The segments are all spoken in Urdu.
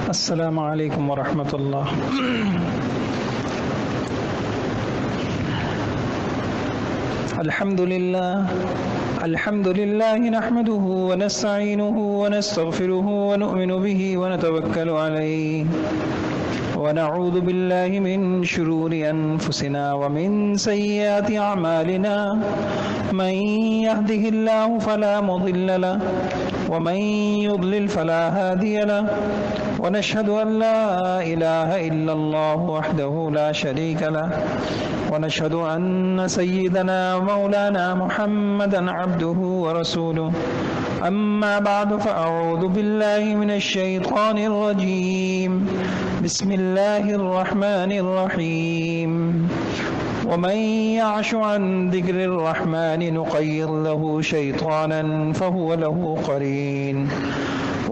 السلام علیکم ورحمۃ اللہ۔ الحمد للہ نحمده ونستعینه ونستغفره ونؤمن به ونتوکل علیہ ونعوذ باللہ من شرور انفسنا ومن سیئات اعمالنا من يهده الله فلا مضل له ومن يضلل فلا هادي له ونشهد أن لا إله إلا الله وحده لا شريك له ونشهد أن سيدنا مولانا محمدا عبده ورسوله أما بعد فأعوذ بالله من الشيطان الرجيم بسم الله الرحمن الرحيم ومن يعش عن ذكر الرحمن نقيض له شيطانا فهو له قرين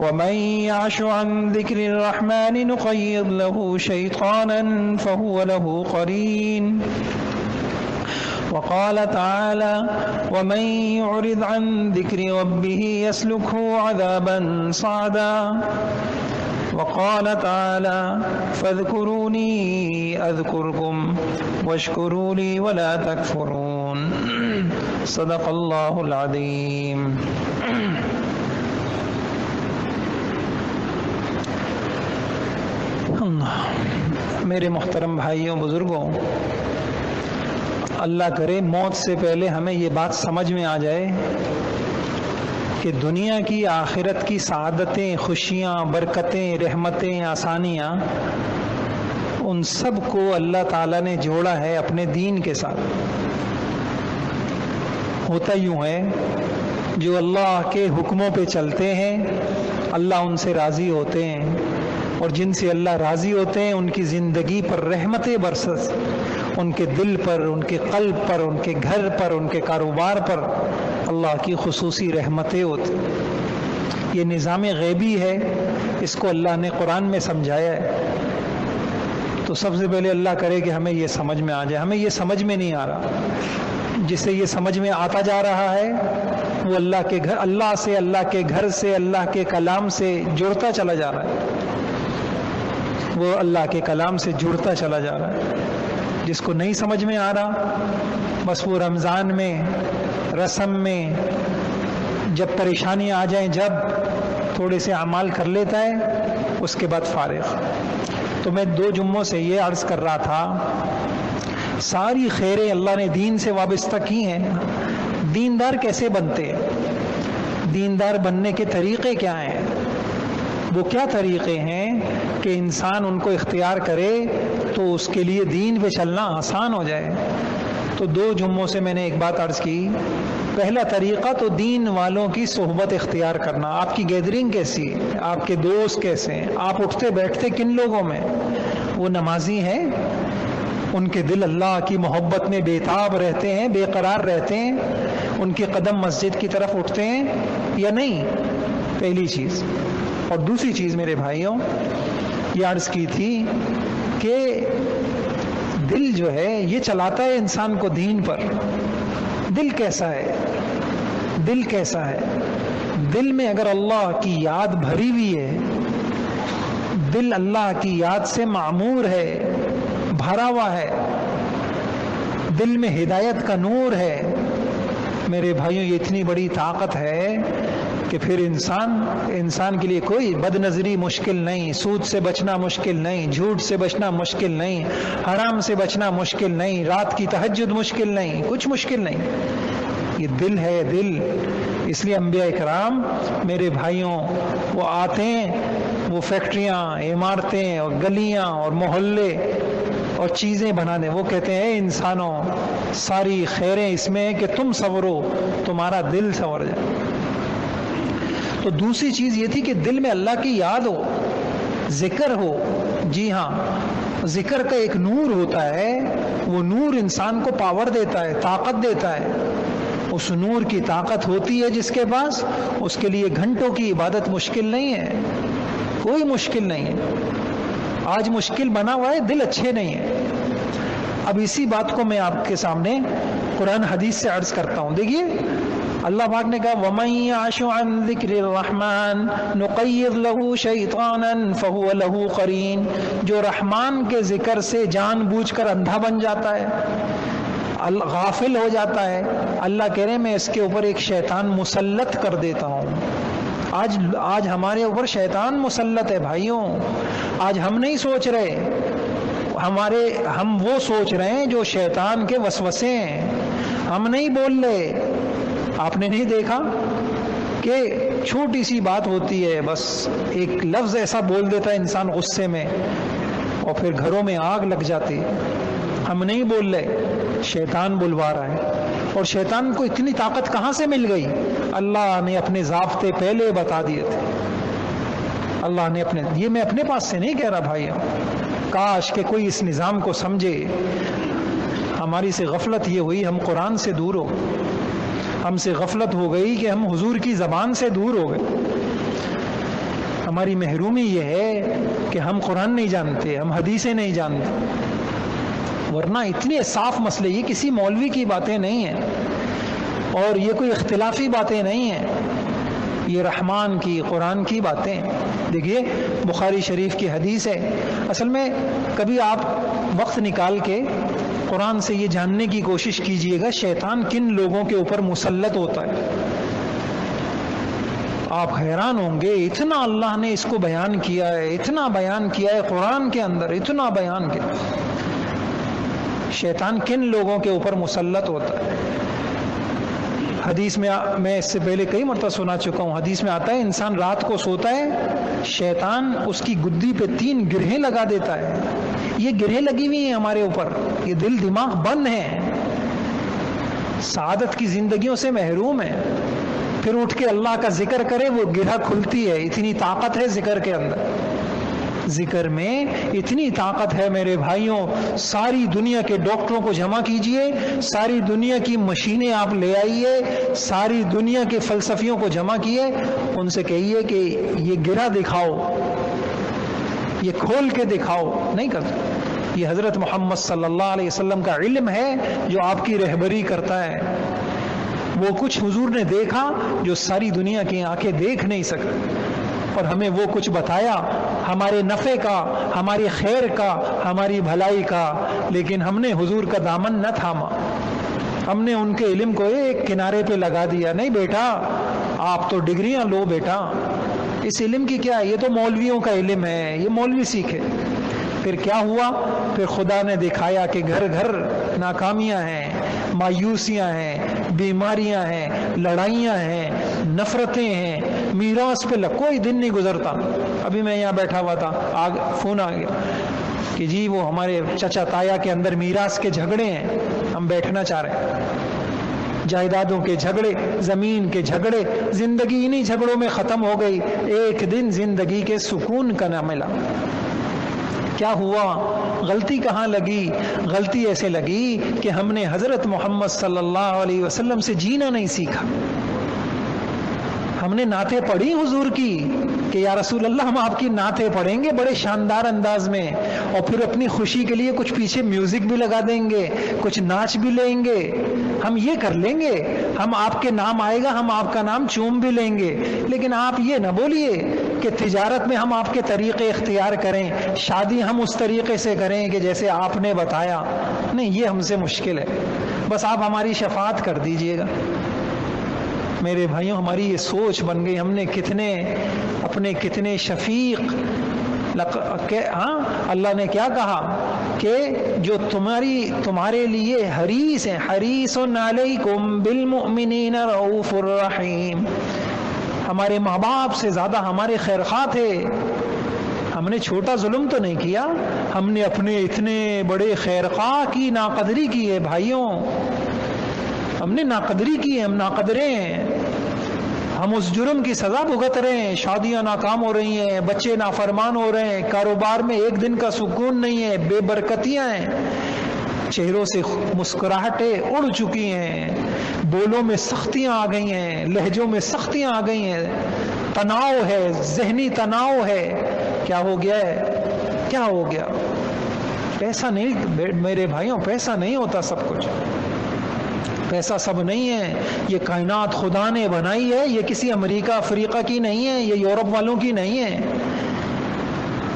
ومن يعش عن ذكر الرحمن نقيض له شيطانا فهو له قرين وقال تعالى ومن يعرض عن ذكر ربه يسلكه عذابا صعدا وقال تعالى فاذكروني أذكركم واشكروا لي ولا تكفرون صدق الله العظيم۔ میرے محترم بھائیوں بزرگوں، اللہ کرے موت سے پہلے ہمیں یہ بات سمجھ میں آ جائے کہ دنیا کی آخرت کی سعادتیں، خوشیاں، برکتیں، رحمتیں، آسانیاں، ان سب کو اللہ تعالیٰ نے جوڑا ہے اپنے دین کے ساتھ۔ ہوتا یوں ہے جو اللہ کے حکموں پہ چلتے ہیں اللہ ان سے راضی ہوتے ہیں، اور جن سے اللہ راضی ہوتے ہیں ان کی زندگی پر رحمتیں برسس، ان کے دل پر، ان کے قلب پر، ان کے گھر پر، ان کے کاروبار پر اللہ کی خصوصی رحمتیں ہوتی۔ یہ نظام غیبی ہے، اس کو اللہ نے قرآن میں سمجھایا ہے۔ تو سب سے پہلے اللہ کرے کہ ہمیں یہ سمجھ میں آ جائے۔ ہمیں یہ سمجھ میں نہیں آ رہا، جسے یہ سمجھ میں آتا جا رہا ہے وہ اللہ کے گھر، اللہ سے، اللہ کے گھر سے، اللہ کے کلام سے جڑتا چلا جا رہا ہے، وہ اللہ کے کلام سے جڑتا چلا جا رہا ہے۔ جس کو نہیں سمجھ میں آ رہا بس وہ رمضان میں، رسم میں، جب پریشانیاں آ جائیں، جب تھوڑے سے اعمال کر لیتا ہے اس کے بعد فارغ۔ تو میں 2 جمعوں سے یہ عرض کر رہا تھا، ساری خیریں اللہ نے دین سے وابستہ کی ہیں۔ دیندار کیسے بنتے ہیں؟ دیندار بننے کے طریقے کیا ہیں؟ وہ کیا طریقے ہیں کہ انسان ان کو اختیار کرے تو اس کے لیے دین پہ چلنا آسان ہو جائے۔ تو 2 جمعوں سے میں نے ایک بات عرض کی، پہلا طریقہ تو دین والوں کی صحبت اختیار کرنا۔ آپ کی گیدرنگ کیسی ہے؟ آپ کے دوست کیسے ہیں؟ آپ اٹھتے بیٹھتے کن لوگوں میں؟ وہ نمازی ہیں؟ ان کے دل اللہ کی محبت میں بےتاب رہتے ہیں، بے قرار رہتے ہیں؟ ان کے قدم مسجد کی طرف اٹھتے ہیں یا نہیں؟ پہلی چیز۔ اور دوسری چیز میرے بھائیوں، یہ عرض کی تھی کہ دل جو ہے یہ چلاتا ہے انسان کو دین پر۔ دل کیسا ہے؟ دل کیسا ہے؟ دل میں اگر اللہ کی یاد بھری ہوئی ہے، دل اللہ کی یاد سے معمور ہے، بھرا ہوا ہے، دل میں ہدایت کا نور ہے، میرے بھائیوں یہ اتنی بڑی طاقت ہے کہ پھر انسان کے لیے کوئی بد نظری مشکل نہیں، سود سے بچنا مشکل نہیں، جھوٹ سے بچنا مشکل نہیں، حرام سے بچنا مشکل نہیں، رات کی تہجد مشکل نہیں، کچھ مشکل نہیں۔ یہ دل ہے، دل۔ اس لیے انبیاء اکرام میرے بھائیوں وہ آتے ہیں، وہ فیکٹریاں، عمارتیں اور گلیاں اور محلے اور چیزیں بنانے، وہ کہتے ہیں انسانوں ساری خیریں اس میں کہ تم سنورو، تمہارا دل سنور جائے۔ تو دوسری چیز یہ تھی کہ دل میں اللہ کی یاد ہو، ذکر ہو۔ جی ہاں، ذکر کا ایک نور ہوتا ہے، وہ نور انسان کو پاور دیتا ہے، طاقت دیتا ہے۔ اس نور کی طاقت ہوتی ہے جس کے پاس، اس کے لیے گھنٹوں کی عبادت مشکل نہیں ہے، کوئی مشکل نہیں ہے۔ آج مشکل بنا ہوا ہے، دل اچھے نہیں ہیں۔ اب اسی بات کو میں آپ کے سامنے قرآن حدیث سے عرض کرتا ہوں۔ دیکھیے اللہ پاک نے کہا وَمَن يَعْشُ عَن ذِكْرِ الرَّحْمَنِ نُقَيِّضْ لَهُ شَيْطَانًا فَهُوَ لَهُ قَرِينٌ، جو رحمان کے ذکر سے جان بوجھ کر اندھا بن جاتا ہے، غافل ہو جاتا ہے، اللہ کہہ رہے ہیں میں اس کے اوپر ایک شیطان مسلط کر دیتا ہوں۔ آج ہمارے اوپر شیطان مسلط ہے بھائیوں۔ آج ہم نہیں سوچ رہے، ہم وہ سوچ رہے ہیں جو شیطان کے وسوسے ہیں۔ ہم نہیں بول رہے۔ آپ نے نہیں دیکھا کہ چھوٹی سی بات ہوتی ہے، بس ایک لفظ ایسا بول دیتا ہے انسان غصے میں اور پھر گھروں میں آگ لگ جاتی ہے۔ ہم نہیں بول رہے، شیطان بلوا رہا ہے۔ اور شیطان کو اتنی طاقت کہاں سے مل گئی؟ اللہ نے اپنے ضابطے پہلے بتا دیے تھے۔ اللہ نے یہ میں اپنے پاس سے نہیں کہہ رہا بھائی، کاش کہ کوئی اس نظام کو سمجھے۔ ہماری سے غفلت یہ ہوئی، ہم قرآن سے دور ہو گئے، ہم سے غفلت ہو گئی کہ ہم حضور کی زبان سے دور ہو گئے۔ ہماری محرومی یہ ہے کہ ہم قرآن نہیں جانتے، ہم حدیثیں نہیں جانتے، ورنہ اتنے صاف مسئلے، یہ کسی مولوی کی باتیں نہیں ہیں اور یہ کوئی اختلافی باتیں نہیں ہیں، یہ رحمان کی قرآن کی باتیں۔ دیکھیے بخاری شریف کی حدیث ہے۔ اصل میں کبھی آپ وقت نکال کے قرآن سے یہ جاننے کی کوشش کیجئے گا شیطان کن لوگوں کے اوپر مسلط ہوتا ہے۔ آپ حیران ہوں گے، اتنا اللہ نے اس کو بیان کیا ہے، اتنا بیان کیا ہے قرآن کے اندر، اتنا بیان کیا شیطان کن لوگوں کے اوپر مسلط ہوتا ہے۔ حدیث میں اس سے پہلے کئی مرتبہ سنا چکا ہوں، حدیث میں آتا ہے انسان رات کو سوتا ہے، شیطان اس کی گدی پہ 3 گرہیں لگا دیتا ہے۔ یہ گرہیں لگی ہوئی ہیں ہمارے اوپر، یہ دل دماغ بند ہے، سعادت کی زندگیوں سے محروم ہے۔ پھر اٹھ کے اللہ کا ذکر کرے، وہ گرہ کھلتی ہے۔ اتنی طاقت ہے ذکر کے اندر، ذکر میں اتنی طاقت ہے میرے بھائیوں۔ ساری دنیا کے ڈاکٹروں کو جمع کیجئے، ساری دنیا کی مشینیں آپ لے آئیے، ساری دنیا کے فلسفیوں کو جمع کیے، ان سے کہیے کہ یہ گرہ دکھاؤ، یہ کھول کے دکھاؤ، نہیں کرتے۔ یہ حضرت محمد صلی اللہ علیہ وسلم کا علم ہے جو آپ کی رہبری کرتا ہے۔ وہ کچھ حضور نے دیکھا جو ساری دنیا کی آنکھیں دیکھ نہیں سکتی، اور ہمیں وہ کچھ بتایا ہمارے نفع کا، ہماری خیر کا، ہماری بھلائی کا، لیکن ہم نے حضور کا دامن نہ تھاما، ہم نے ان کے علم کو ایک کنارے پہ لگا دیا۔ نہیں بیٹا، آپ تو ڈگریاں لو بیٹا، اس علم کی کیا ہے، یہ تو مولویوں کا علم ہے، یہ مولوی سیکھے۔ پھر کیا ہوا؟ پھر خدا نے دکھایا کہ گھر گھر ناکامیاں ہیں، مایوسیاں ہیں، بیماریاں ہیں، لڑائیاں ہیں، نفرتیں ہیں، میراث پہ کوئی دن نہیں گزرتا۔ ابھی میں یہاں بیٹھا ہوا تھا، فون آ گیا کہ جی وہ ہمارے چچا تایا کے اندر میراث کے جھگڑے ہیں، ہم بیٹھنا چاہ رہے ہیں، جائیدادوں کے جھگڑے، زمین کے جھگڑے، زندگی انہی جھگڑوں میں ختم ہو گئی۔ ایک دن زندگی کے سکون کا نہ ملا۔ کیا ہوا؟ غلطی کہاں لگی؟ غلطی ایسے لگی کہ ہم نے حضرت محمد صلی اللہ علیہ وسلم سے جینا نہیں سیکھا۔ ہم نے نعتیں پڑھی حضور کی کہ یا رسول اللہ ہم آپ کی نعتیں پڑھیں گے بڑے شاندار انداز میں، اور پھر اپنی خوشی کے لیے کچھ پیچھے میوزک بھی لگا دیں گے، کچھ ناچ بھی لیں گے، ہم یہ کر لیں گے، ہم آپ کے نام آئے گا ہم آپ کا نام چوم بھی لیں گے، لیکن آپ یہ نہ بولیے کہ تجارت میں ہم آپ کے طریقے اختیار کریں، شادی ہم اس طریقے سے کریں کہ جیسے آپ نے بتایا۔ نہیں، یہ ہم سے مشکل ہے، بس آپ ہماری شفاعت کر دیجئے گا۔ میرے بھائیوں، ہماری یہ سوچ بن گئی، ہم نے کتنے شفیق اللہ نے کیا کہا کہ جو تمہارے لیے حریص ہیں، حریص علیکم بالمؤمنین رؤوف الرحیم، ہمارے ماں باپ سے زیادہ ہمارے خیرخواہ تھے۔ ہم نے چھوٹا ظلم تو نہیں کیا، ہم نے اپنے اتنے بڑے خیرخواہ کی ناقدری کی ہے بھائیوں، ہم نے ناقدری کی ہے، ہم ناقدرے ہیں، ہم اس جرم کی سزا بھگت رہے ہیں۔ شادیاں ناکام ہو رہی ہیں، بچے نافرمان ہو رہے ہیں، کاروبار میں ایک دن کا سکون نہیں ہے، بے برکتیاں ہیں، چہروں سے مسکراہٹیں اڑ چکی ہیں، بولوں میں سختیاں آ گئی ہیں، لہجوں میں سختیاں آ گئی ہیں، تناؤ ہے، ذہنی تناؤ ہے۔ کیا ہو گیا ہے؟ کیا ہو گیا؟ پیسہ نہیں میرے بھائیوں، پیسہ نہیں ہوتا سب کچھ، پیسہ سب نہیں ہے، یہ کائنات خدا نے بنائی ہے، یہ کسی امریکہ افریقہ کی نہیں ہے، یہ یورپ والوں کی نہیں ہے،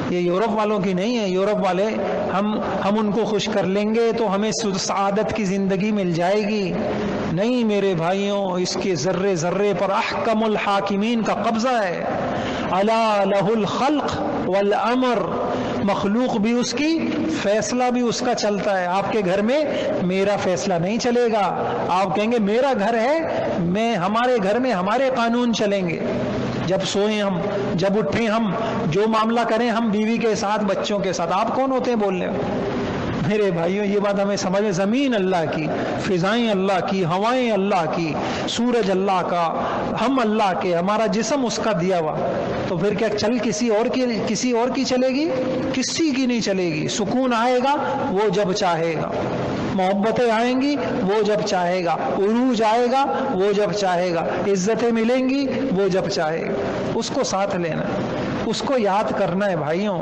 یہ یورپ والوں کی نہیں ہے۔ یورپ والے ہم ان کو خوش کر لیں گے تو ہمیں سعادت کی زندگی مل جائے گی۔ نہیں میرے بھائیوں، اس کے ذرے ذرے پر احکم الحاکمین کا قبضہ ہے۔ الا لہ الخلق والامر، مخلوق بھی اس کی، فیصلہ بھی اس کا چلتا ہے۔ آپ کے گھر میں میرا فیصلہ نہیں چلے گا، آپ کہیں گے میرا گھر ہے، ہمارے گھر میں ہمارے قانون چلیں گے۔ جب سوئیں ہم، جب اٹھیں ہم، جو معاملہ کریں ہم بیوی کے ساتھ، بچوں کے ساتھ۔ آپ کون ہوتے ہیں بولنے؟ میرے بھائیوں یہ بات ہمیں سمجھ میں، زمین اللہ کی، فضائیں اللہ کی، ہوائیں اللہ کی، سورج اللہ کا، ہم اللہ کے، ہمارا جسم اس کا دیا ہوا، تو پھر کیا چل کسی اور کی چلے گی؟ کسی کی نہیں چلے گی۔ سکون آئے گا وہ جب چاہے گا، محبتیں آئیں گی وہ جب چاہے گا، عروج آئے گا وہ جب چاہے گا، عزتیں ملیں گی وہ جب چاہے گا۔ اس کو ساتھ لینا، اس کو یاد کرنا ہے بھائیوں،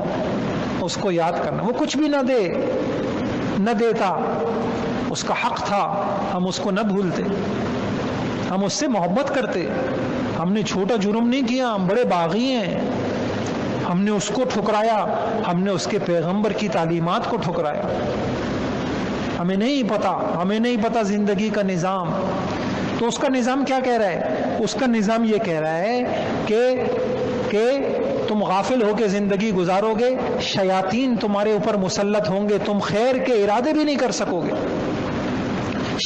اس کو یاد کرنا۔ وہ کچھ بھی نہ دیتا، اس کا حق تھا، ہم اس کو نہ بھولتے، ہم اس سے محبت کرتے۔ ہم نے چھوٹا جرم نہیں کیا، ہم بڑے باغی ہیں، ہم نے اس کو ٹھکرایا، ہم نے اس کے پیغمبر کی تعلیمات کو ٹھکرایا۔ ہمیں نہیں پتا زندگی کا نظام۔ تو اس کا نظام کیا کہہ رہا ہے؟ اس کا نظام یہ کہہ رہا ہے کہ تم غافل ہو کے زندگی گزارو گے، شیاطین تمہارے اوپر مسلط ہوں گے، تم خیر کے ارادے بھی نہیں کر سکو گے۔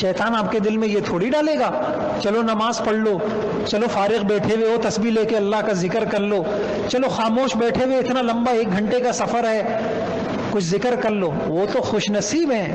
شیطان آپ کے دل میں یہ تھوڑی ڈالے گا چلو نماز پڑھ لو، چلو فارغ بیٹھے ہوئے ہو تسبیح لے کے اللہ کا ذکر کر لو، چلو خاموش بیٹھے ہوئے اتنا لمبا 1 گھنٹے کا سفر ہے کچھ ذکر کر لو۔ وہ تو خوش نصیب ہیں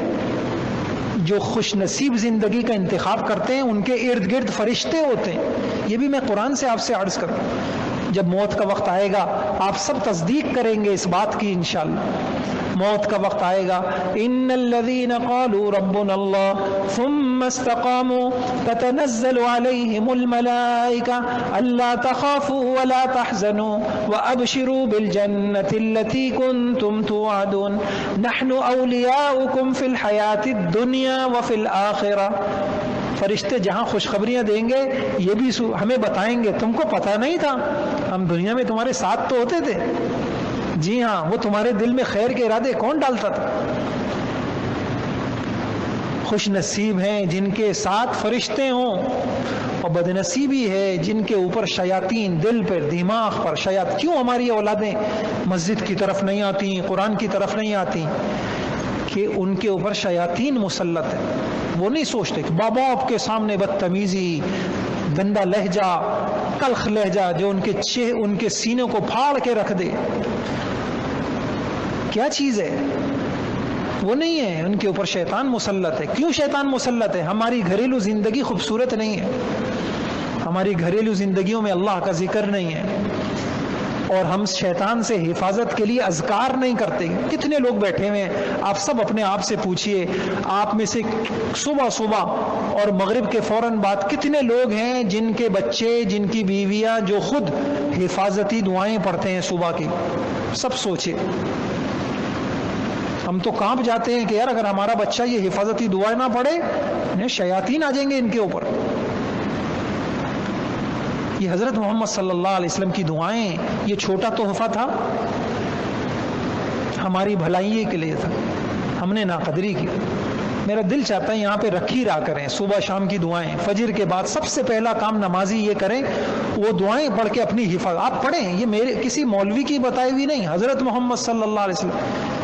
جو خوش نصیب زندگی کا انتخاب کرتے ہیں، ان کے ارد گرد فرشتے ہوتے ہیں۔ یہ بھی میں قرآن سے آپ سے عرض کرتا ہوں، جب موت کا وقت آئے گا آپ سب تصدیق کریں گے اس بات کی انشاءاللہ۔ موت کا وقت آئے گا، ان الذين قالوا ربنا الله ثم استقاموا تتنزل عليهم الملائكة الا تخافوا ولا تحزنوا وابشروا بالجنة التي كنتم توعدون نحن اولياؤكم في الحياة الدنيا وفي الآخرة۔ فرشتے جہاں خوشخبریاں دیں گے یہ بھی ہمیں بتائیں گے، تم کو پتہ نہیں تھا ہم دنیا میں تمہارے ساتھ تو ہوتے تھے۔ جی ہاں، وہ تمہارے دل میں خیر کے ارادے کون ڈالتا تھا؟ خوش نصیب ہیں جن کے ساتھ فرشتے ہوں، اور بد نصیبی ہے جن کے اوپر شیاطین، دل پر، دماغ پر شیاطین۔ کیوں ہماری اولادیں مسجد کی طرف نہیں آتی، قرآن کی طرف نہیں آتی؟ کہ ان کے اوپر شیاطین مسلط ہے۔ وہ نہیں سوچتے کہ باپ کے سامنے بدتمیزی، گندا لہجہ، تلخ لہجہ جو ان کے سینوں کو پھاڑ کے رکھ دے، کیا چیز ہے؟ وہ نہیں ہے، ان کے اوپر شیطان مسلط ہے۔ کیوں شیطان مسلط ہے؟ ہماری گھریلو زندگی خوبصورت نہیں ہے، ہماری گھریلو زندگیوں میں اللہ کا ذکر نہیں ہے، اور ہم شیطان سے حفاظت کے لیے اذکار نہیں کرتے۔ کتنے لوگ بیٹھے ہوئے ہیں، آپ سب اپنے آپ سے پوچھئے، آپ میں سے صبح اور مغرب کے فوراً بعد کتنے لوگ ہیں جن کے بچے، جن کی بیویاں جو خود حفاظتی دعائیں پڑھتے ہیں صبح کی؟ سب سوچے۔ ہم تو کانپ جاتے ہیں کہ یار اگر ہمارا بچہ یہ حفاظتی دعائیں نہ پڑھے شیاطین آ جائیں گے ان کے اوپر۔ یہ حضرت محمد صلی اللہ علیہ وسلم کی دعائیں، یہ چھوٹا تحفہ تھا، ہماری بھلائی کے لیے تھا، ہم نے ناقدری کی۔ میرا دل چاہتا ہے یہاں پہ رکھی رہا کریں صبح شام کی دعائیں، فجر کے بعد سب سے پہلا کام نمازی یہ کریں، وہ دعائیں پڑھ کے اپنی حفاظت آپ پڑھیں۔ یہ میرے کسی مولوی کی بتائی ہوئی نہیں، حضرت محمد صلی اللہ علیہ وسلم،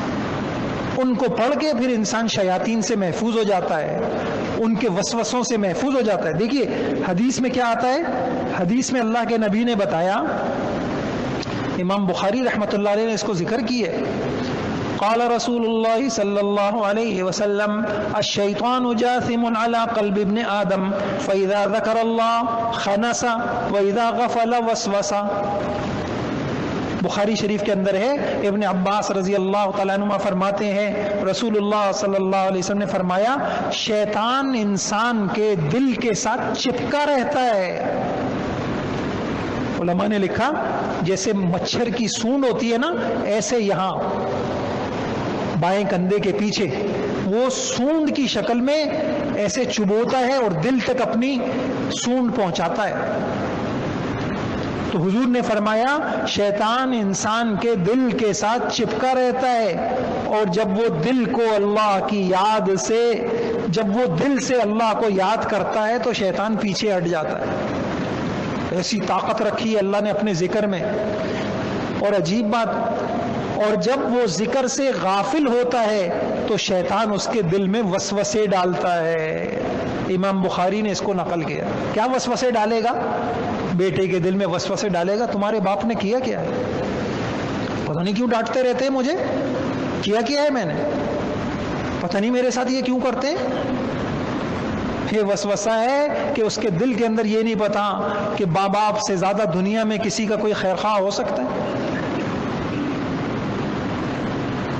ان کو پڑھ کے پھر انسان شیاطین سے محفوظ ہو جاتا ہے، ان کے وسوسوں سے محفوظ ہو جاتا ہے۔ دیکھیے حدیث میں کیا آتا ہے، حدیث میں اللہ کے نبی نے بتایا، امام بخاری رحمۃ اللہ علیہ نے اس کو ذکر کی ہے، قال رسول اللہ صلی اللہ علیہ وسلم الشیطان جاثم علی قلب ابن آدم فاذا ذکر اللہ خنس واذا غفل وسوس۔ بخاری شریف کے اندر ہے، ابن عباس رضی اللہ تعالیٰ عنہ فرماتے ہیں رسول اللہ صلی اللہ علیہ وسلم نے فرمایا شیطان انسان کے دل کے ساتھ چپکا رہتا ہے۔ علماء نے لکھا جیسے مچھر کی سونڈ ہوتی ہے نا، ایسے یہاں بائیں کندھے کے پیچھے وہ سونڈ کی شکل میں ایسے چبوتا ہے اور دل تک اپنی سونڈ پہنچاتا ہے۔ تو حضور نے فرمایا شیطان انسان کے دل کے ساتھ چپکا رہتا ہے، اور جب وہ دل کو اللہ کی یاد سے، جب وہ دل سے اللہ کو یاد کرتا ہے تو شیطان پیچھے ہٹ جاتا ہے۔ ایسی طاقت رکھی ہے اللہ نے اپنے ذکر میں۔ اور عجیب بات، اور جب وہ ذکر سے غافل ہوتا ہے تو شیطان اس کے دل میں وسوسے ڈالتا ہے۔ امام بخاری نے اس کو نقل کیا۔ کیا وسوسے ڈالے گا؟ بیٹے کے دل میں وسوسے ڈالے گا، تمہارے باپ نے کیا کیا ہے؟ پتہ نہیں کیوں ڈانٹتے رہتے ہیں مجھے، کیا ہے میں نے، پتہ نہیں میرے ساتھ یہ کیوں کرتے ہیں۔ یہ وسوسہ ہے کہ اس کے دل کے اندر یہ نہیں پتا کہ باپ باپ سے زیادہ دنیا میں کسی کا کوئی خیر خواہ ہو سکتا ہے۔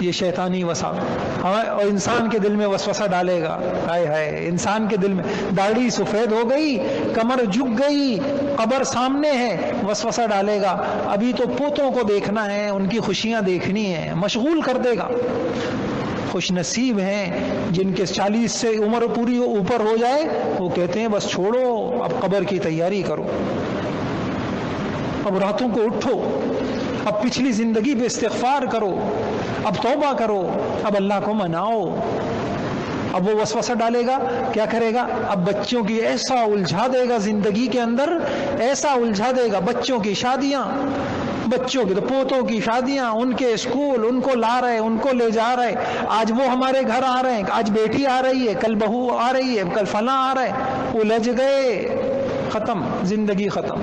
یہ شیطانی وسوسہ اور انسان کے دل میں وسوسہ ڈالے گا۔ ہائے ہائے، انسان کے دل میں داڑھی سفید ہو گئی، کمر جھک گئی، قبر سامنے ہے، وسوسہ ڈالے گا۔ ابھی تو پوتوں کو دیکھنا ہے، ان کی خوشیاں دیکھنی ہے، مشغول کر دے گا۔ خوش نصیب ہیں جن کے 40 سے عمر پوری اوپر ہو جائے، وہ کہتے ہیں بس چھوڑو، اب قبر کی تیاری کرو، اب راتوں کو اٹھو، اب پچھلی زندگی پہ استغفار کرو، اب توبہ کرو، اب اللہ کو مناؤ۔ اب وہ وسوسہ ڈالے گا، کیا کرے گا؟ اب بچوں کی ایسا الجھا دے گا زندگی کے اندر، ایسا الجھا دے گا، بچوں کی شادیاں، بچوں کی تو پوتوں کی شادیاں، ان کے اسکول، ان کو لا رہے، ان کو لے جا رہے، آج وہ ہمارے گھر آ رہے ہیں، آج بیٹی آ رہی ہے، کل بہو آ رہی ہے، کل فلاں آ رہا ہے، الجھ گئے، ختم، زندگی ختم۔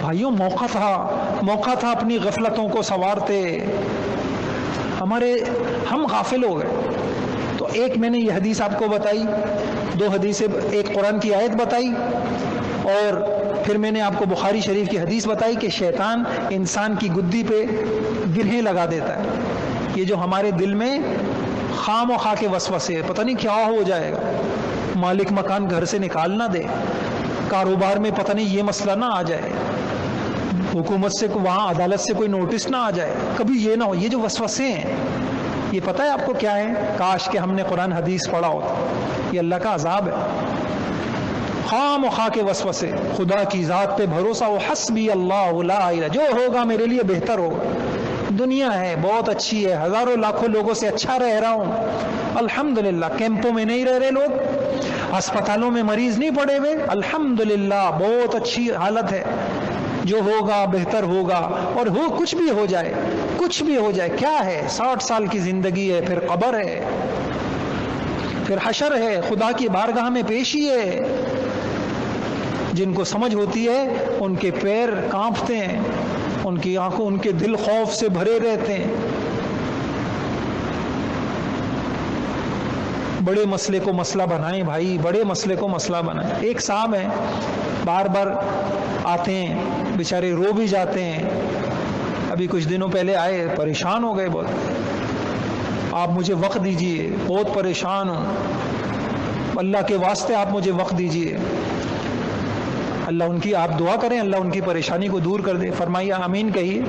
بھائیوں، موقع تھا اپنی غفلتوں کو سنوارتے، ہم غافل ہو گئے۔ تو ایک میں نے یہ حدیث آپ کو بتائی، 2 حدیثیں، ایک قرآن کی آیت بتائی، اور پھر میں نے آپ کو بخاری شریف کی حدیث بتائی کہ شیطان انسان کی گدی پہ گرہیں لگا دیتا ہے۔ یہ جو ہمارے دل میں خام و خواہ کے وسوسے، پتہ نہیں کیا ہو جائے گا، مالک مکان گھر سے نکال نہ دے، کاروبار میں پتہ نہیں یہ مسئلہ نہ آ جائے، حکومت سے وہاں عدالت سے کوئی نوٹس نہ آ جائے، کبھی یہ نہ ہو۔ یہ جو وسوسے ہیں، یہ پتہ ہے آپ کو کیا ہے؟ کاش کہ ہم نے قرآن حدیث پڑھا ہوتا، یہ اللہ کا عذاب ہے۔ خام و خواہ کے وسوسے، خدا کی ذات پہ بھروسہ، وہ حسبی اللہ لا الہ، جو ہوگا میرے لیے بہتر ہوگا، دنیا ہے بہت اچھی ہے، ہزاروں لاکھوں لوگوں سے اچھا رہ رہا ہوں، الحمدللہ، کیمپوں میں نہیں رہ رہے لوگ، ہسپتالوں میں مریض نہیں پڑے ہوئے، الحمدللہ بہت اچھی حالت ہے، جو ہوگا بہتر ہوگا، اور کچھ بھی ہو جائے، کچھ بھی ہو جائے، کیا ہے، 60 سال کی زندگی ہے، پھر قبر ہے، پھر حشر ہے، خدا کی بارگاہ میں پیشی ہے۔ جن کو سمجھ ہوتی ہے ان کے پیر کانپتے ہیں، ان کی آنکھوں، ان کے دل خوف سے بھرے رہتے ہیں۔ بڑے مسئلے کو مسئلہ بنائیں بھائی، بڑے مسئلے کو مسئلہ بنائیں۔ ایک صاحب ہیں، بار بار آتے ہیں، بیچارے رو بھی جاتے ہیں، ابھی کچھ دنوں پہلے آئے، پریشان ہو گئے بہت، آپ مجھے وقت دیجئے، بہت پریشان ہوں، اللہ کے واسطے آپ مجھے وقت دیجئے۔ اللہ ان کی، آپ دعا کریں اللہ ان کی پریشانی کو دور کر دے، فرمائیے آمین کہیے۔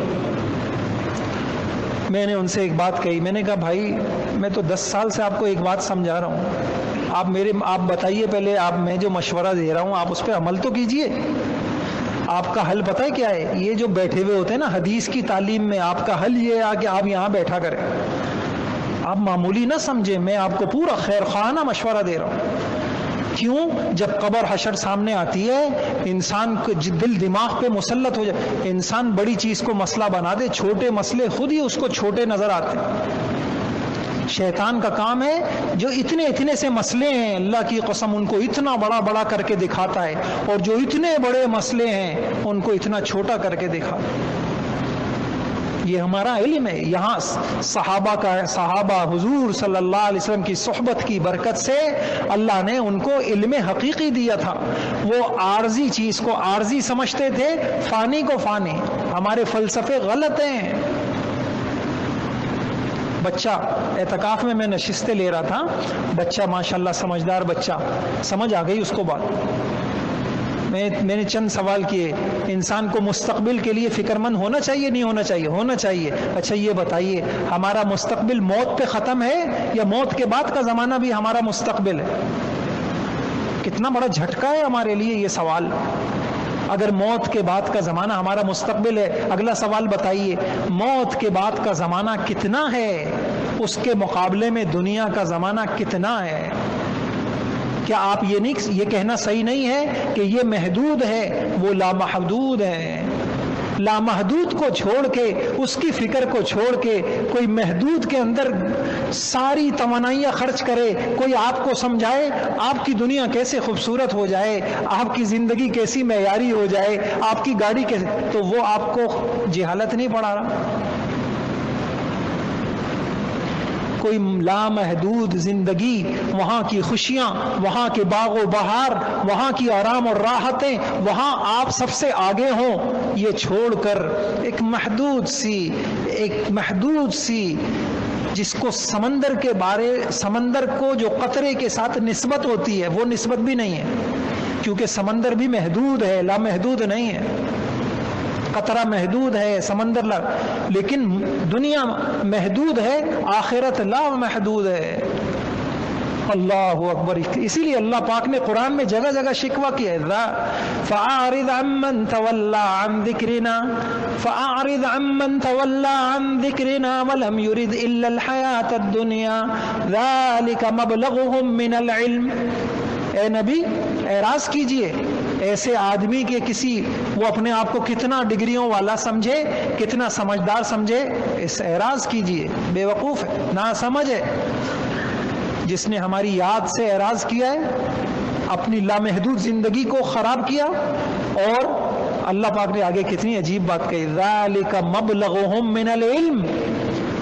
میں نے ان سے ایک بات کہی، میں نے کہا بھائی میں تو 10 سال سے آپ کو ایک بات سمجھا رہا ہوں، آپ بتائیے پہلے، میں جو مشورہ دے رہا ہوں آپ اس پہ عمل تو کیجئے۔ آپ کا حل پتہ ہے کیا ہے؟ یہ جو بیٹھے ہوئے ہوتے ہیں نا حدیث کی تعلیم میں، آپ کا حل یہ ہے کہ آپ یہاں بیٹھا کریں، آپ معمولی نہ سمجھیں، میں آپ کو پورا خیر خواہانہ مشورہ دے رہا ہوں۔ کیوں؟ جب قبر حشر سامنے آتی ہے، انسان کو دل دماغ پہ مسلط ہو جائے، انسان بڑی چیز کو مسئلہ بنا دے، چھوٹے مسئلے خود ہی اس کو چھوٹے نظر آتے ہیں۔ شیطان کا کام ہے جو اتنے سے مسئلے ہیں، اللہ کی قسم ان کو اتنا بڑا بڑا کر کے دکھاتا ہے، اور جو اتنے بڑے مسئلے ہیں ان کو اتنا چھوٹا کر کے دکھاتا ہے۔ یہ ہمارا علم ہے۔ یہاں صحابہ حضور صلی اللہ علیہ وسلم کی صحبت کی برکت سے اللہ نے ان کو علم حقیقی دیا تھا۔ وہ عارضی چیز کو عارضی سمجھتے تھے، فانی کو فانی۔ ہمارے فلسفے غلط ہیں۔ بچہ اعتکاف میں نشستیں لے رہا تھا، بچہ ماشاءاللہ سمجھدار بچہ، سمجھ آ گئی اس کو بات، میں نے چند سوال کیے. انسان کو مستقبل کے لیے فکر مند ہونا چاہیے نہیں ہونا چاہیے؟ ہونا چاہیے. اچھا یہ بتائیے ہمارا مستقبل موت پہ ختم ہے یا موت کے بعد کا زمانہ بھی ہمارا مستقبل ہے؟ کتنا بڑا جھٹکا ہے ہمارے لیے یہ سوال. اگر موت کے بعد کا زمانہ ہمارا مستقبل ہے، اگلا سوال بتائیے موت کے بعد کا زمانہ کتنا ہے، اس کے مقابلے میں دنیا کا زمانہ کتنا ہے؟ کیا آپ یہ کہنا صحیح نہیں ہے کہ یہ محدود ہے وہ لامحدود ہے؟ لامحدود کو چھوڑ کے، اس کی فکر کو چھوڑ کے کوئی محدود کے اندر ساری توانائیاں خرچ کرے، کوئی آپ کو سمجھائے آپ کی دنیا کیسے خوبصورت ہو جائے، آپ کی زندگی کیسی معیاری ہو جائے، آپ کی گاڑی کیسے، تو وہ آپ کو جہالت نہیں پڑھا رہا؟ کوئی لامحدود زندگی، وہاں کی خوشیاں، وہاں کے باغ و بہار، وہاں کی آرام اور راحتیں، وہاں آپ سب سے آگے ہوں، یہ چھوڑ کر ایک محدود سی جس کو سمندر کو جو قطرے کے ساتھ نسبت ہوتی ہے وہ نسبت بھی نہیں ہے، کیونکہ سمندر بھی محدود ہے، لامحدود نہیں ہے. قطرہ محدود ہے، سمندر لیکن دنیا محدود ہے، آخرت لا محدود ہے. اللہ اکبر. اسی لیے اللہ پاک نے قرآن میں جگہ جگہ شکوہ کیا ہے، فَأَعْرِضْ عَمَّنْ تَوَلَّى عَنْ ذِكْرِنَا فَأَعْرِضْ عَمَّنْ تَوَلَّى عَنْ ذِكْرِنَا وَلَمْ يُرِدْ إِلَّا الْحَيَاةَ الدُّنْيَا ذَلِكَ مَبْلَغُهُمْ مِنَ الْعِلْمِ. اے نبی اعراض کیجئے ایسے آدمی کے وہ اپنے آپ کو کتنا ڈگریوں والا سمجھے، کتنا سمجھدار سمجھے، اس اعراض کیجئے. بے وقوف ہے، ناسمجھ ہے. جس نے ہماری یاد سے اعراض کیا ہے، اپنی لامحدود زندگی کو خراب کیا. اور اللہ پاک نے آگے کتنی عجیب بات کہی، ذالک مبلغہم من العلم،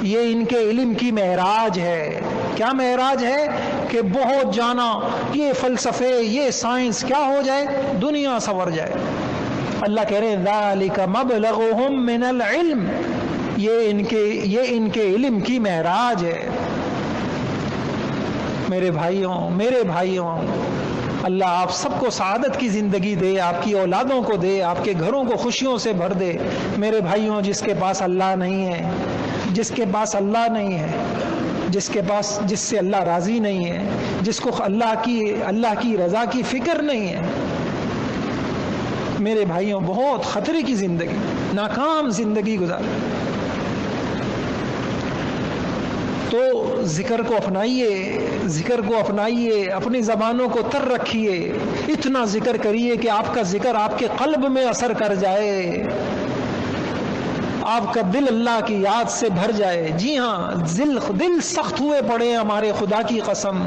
یہ ان کے علم کی معراج ہے. کیا معراج ہے؟ کہ بہت جانا، یہ فلسفے، یہ سائنس کیا ہو جائے، دنیا سنور جائے. اللہ کہہ رہے ہیں ذالک مبلغہم من العلم، یہ ان کے علم کی معراج ہے. میرے بھائیوں اللہ آپ سب کو سعادت کی زندگی دے، آپ کی اولادوں کو دے، آپ کے گھروں کو خوشیوں سے بھر دے. میرے بھائیوں جس کے پاس اللہ نہیں ہے، جس سے اللہ راضی نہیں ہے، جس کو اللہ کی رضا کی فکر نہیں ہے، میرے بھائیوں بہت خطرے کی زندگی، ناکام زندگی گزار. تو ذکر کو اپنائیے، اپنی زبانوں کو تر رکھیے، اتنا ذکر کریے کہ آپ کا ذکر آپ کے قلب میں اثر کر جائے، آپ کا دل اللہ کی یاد سے بھر جائے. جی ہاں، دل سخت ہوئے پڑے ہیں ہمارے، خدا کی قسم.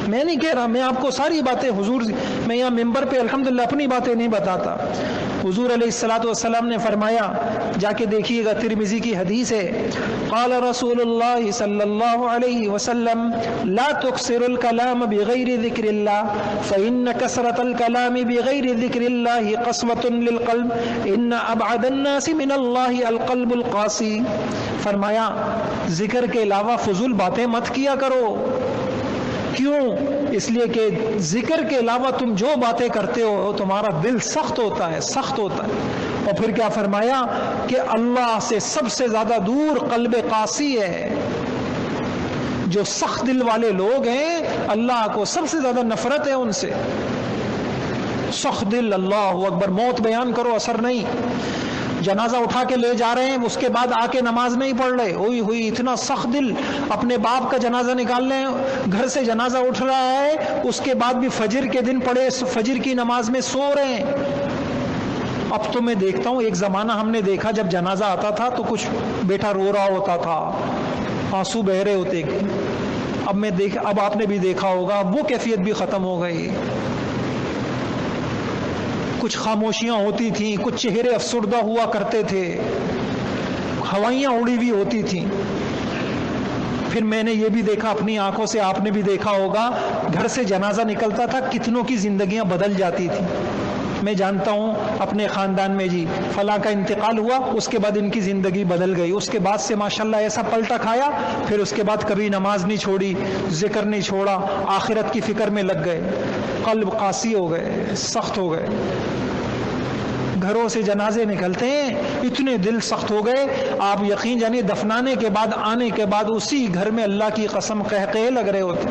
میں نہیں کہہ رہا، میں آپ کو ساری باتیں میں یہاں ممبر پہ الحمدللہ اپنی باتیں نہیں بتاتا. حضور علیہ الصلوۃ والسلام نے فرمایا، جا کے دیکھیے گا، ترمذی کی حدیث ہے، قال رسول اللہ صلی اللہ علیہ وسلم لا تکثر الکلام بغیر ذکر اللہ فإن کثرت الکلام بغیر ذکر اللہ قسوۃ للقلب ان ابعد الناس من اللہ القلب القاسی. فرمایا ذکر کے علاوہ فضول باتیں مت کیا کرو. کیوں؟ اس لیے کہ ذکر کے علاوہ تم جو باتیں کرتے ہو تمہارا دل سخت ہوتا ہے. اور پھر کیا فرمایا کہ اللہ سے سب سے زیادہ دور قلب قاسی ہے. جو سخت دل والے لوگ ہیں اللہ کو سب سے زیادہ نفرت ہے ان سے. سخت دل، اللہ اکبر. موت بیان کرو اثر نہیں، جنازہ اٹھا کے لے جا رہے ہیں، اس کے بعد آ کے نماز نہیں پڑھ رہے، ہوئی اتنا سخت دل. اپنے باپ کا جنازہ نکال رہے ہیں، گھر سے جنازہ اٹھ رہا ہے، اس کے بعد بھی فجر کے دن پڑے فجر کی نماز میں سو رہے ہیں. اب تو میں دیکھتا ہوں، ایک زمانہ ہم نے دیکھا جب جنازہ آتا تھا تو کچھ بیٹا رو رہا ہوتا تھا، آنسو بہ رہے ہوتے. اب آپ نے بھی دیکھا ہوگا وہ کیفیت بھی ختم ہو گئی. کچھ خاموشیاں ہوتی تھیں، کچھ چہرے افسردہ ہوا کرتے تھے، ہوائیاں اڑی ہوئی ہوتی تھیں. پھر میں نے یہ بھی دیکھا اپنی آنکھوں سے، آپ نے بھی دیکھا ہوگا، گھر سے جنازہ نکلتا تھا، کتنوں کی زندگیاں بدل جاتی تھیں. میں جانتا ہوں اپنے خاندان میں جی فلاں کا انتقال ہوا، اس کے بعد ان کی زندگی بدل گئی، اس کے بعد سے ماشاءاللہ ایسا پلٹا کھایا، پھر اس کے بعد کبھی نماز نہیں چھوڑی، ذکر نہیں چھوڑا، آخرت کی فکر میں لگ گئے، قلب قاسی ہو گئے، سخت ہو گئے۔ گھروں سے جنازے نکلتے ہیں، اتنے دل سخت ہو گئے، آپ یقین جانیے دفنانے کے بعد آنے کے بعد اسی گھر میں اللہ کی قسم قہقہے لگ رہے ہوتے،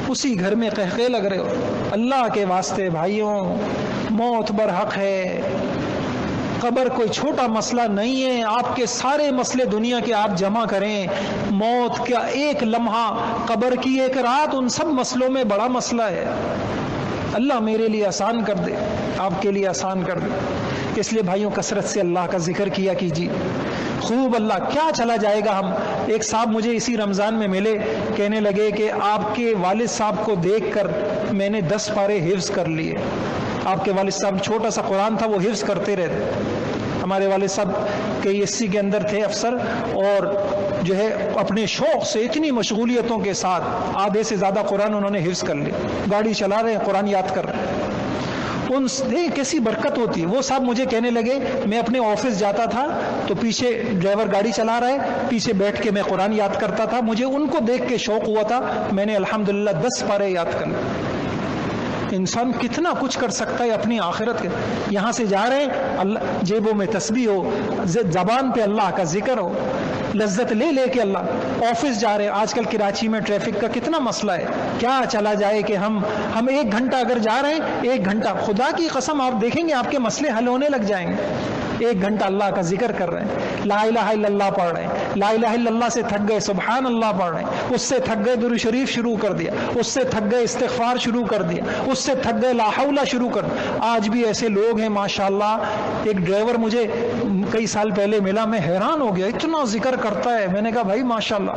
اسی گھر میں قہقہے لگ رہے ہوتے۔ اللہ کے واسطے بھائیوں، موت برحق ہے، قبر کوئی چھوٹا مسئلہ نہیں ہے۔ آپ کے سارے مسئلے دنیا کے آپ جمع کریں، موت کا ایک لمحہ، قبر کی ایک رات، ان سب مسئلوں میں بڑا مسئلہ ہے۔ اللہ میرے لیے آسان کر دے، آپ کے لیے آسان کر دے۔ اس لیے بھائیوں کثرت سے اللہ کا ذکر کیا کیجیے، خوب اللہ کیا چلا جائے گا ہم۔ ایک صاحب مجھے اسی رمضان میں ملے، کہنے لگے کہ آپ کے والد صاحب کو دیکھ کر میں نے 10 پارے حفظ کر لیے۔ آپ کے والد صاحب چھوٹا سا قرآن تھا، وہ حفظ کرتے رہتے۔ ہمارے والد صاحب KSC کے اندر تھے افسر، اور جو ہے اپنے شوق سے اتنی مشغولیتوں کے ساتھ آدھے سے زیادہ قرآن انہوں نے حفظ کر لیا، گاڑی چلا رہے ہیں قرآن یاد کر رہے ہیں۔ ان سے کیسی برکت ہوتی ہے۔ وہ صاحب مجھے کہنے لگے میں اپنے آفس جاتا تھا تو پیچھے ڈرائیور گاڑی چلا رہا ہے، پیچھے بیٹھ کے میں قرآن یاد کرتا تھا، مجھے ان کو دیکھ کے شوق ہوا تھا، میں نے الحمدللہ 10 پارے یاد کر لیے۔ انسان کتنا کچھ کر سکتا ہے اپنی آخرت کے۔ یہاں سے جا رہے ہیں، اللہ جیبوں میں تسبیح ہو، زبان پہ اللہ کا ذکر ہو، لذت لے لے کے اللہ۔ آفس جا رہے ہیں، آج کل کراچی میں ٹریفک کا کتنا مسئلہ ہے، کیا چلا جائے کہ ہم 1 گھنٹہ اگر جا رہے ہیں، 1 گھنٹہ خدا کی قسم آپ دیکھیں گے آپ کے مسئلے حل ہونے لگ جائیں گے۔ 1 گھنٹہ اللہ کا ذکر کر رہے ہیں، لا الہ الا اللہ پڑھ رہے ہیں، لا الہ الا اللہ سے تھک گئے سبحان اللہ پڑھ رہے ہیں، اس سے تھک گئے درود شریف شروع کر دیا، اس سے تھک گئے استغفار شروع کر دیا، اس سے تھک گئے لا حول شروع کر دیا۔ آج بھی ایسے لوگ ہیں ماشاءاللہ۔ ایک ڈرائیور مجھے کئی سال پہلے ملا، میں حیران ہو گیا، اتنا ذکر کرتا ہے۔ میں نے کہا بھائی ماشاءاللہ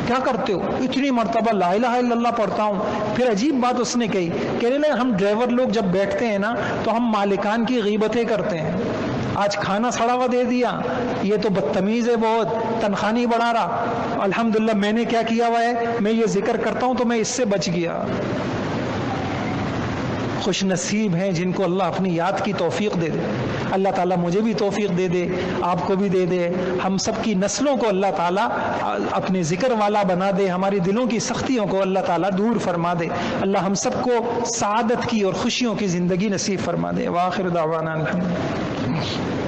کیا کرتے ہو؟ اتنی مرتبہ لا الہ الا اللہ پڑھتا ہوں۔ پھر عجیب بات اس نے کہی، کہنے لگے ہم ڈرائیور لوگ جب بیٹھتے ہیں نا تو ہم مالکان کی غیبتیں کرتے ہیں، آج کھانا سڑا ہوا دے دیا، یہ تو بدتمیز ہے بہت، تنخواہ نہیں بڑھا رہا۔ الحمدللہ میں نے کیا کیا ہوا ہے، میں یہ ذکر کرتا ہوں تو میں اس سے بچ گیا۔ خوش نصیب ہیں جن کو اللہ اپنی یاد کی توفیق دے دے۔ اللہ تعالیٰ مجھے بھی توفیق دے دے، آپ کو بھی دے دے، ہم سب کی نسلوں کو اللہ تعالیٰ اپنے ذکر والا بنا دے، ہماری دلوں کی سختیوں کو اللہ تعالیٰ دور فرما دے۔ اللہ ہم سب کو سعادت کی اور خوشیوں کی زندگی نصیب فرما دے۔ وآخر دعوانا الحمدللہ۔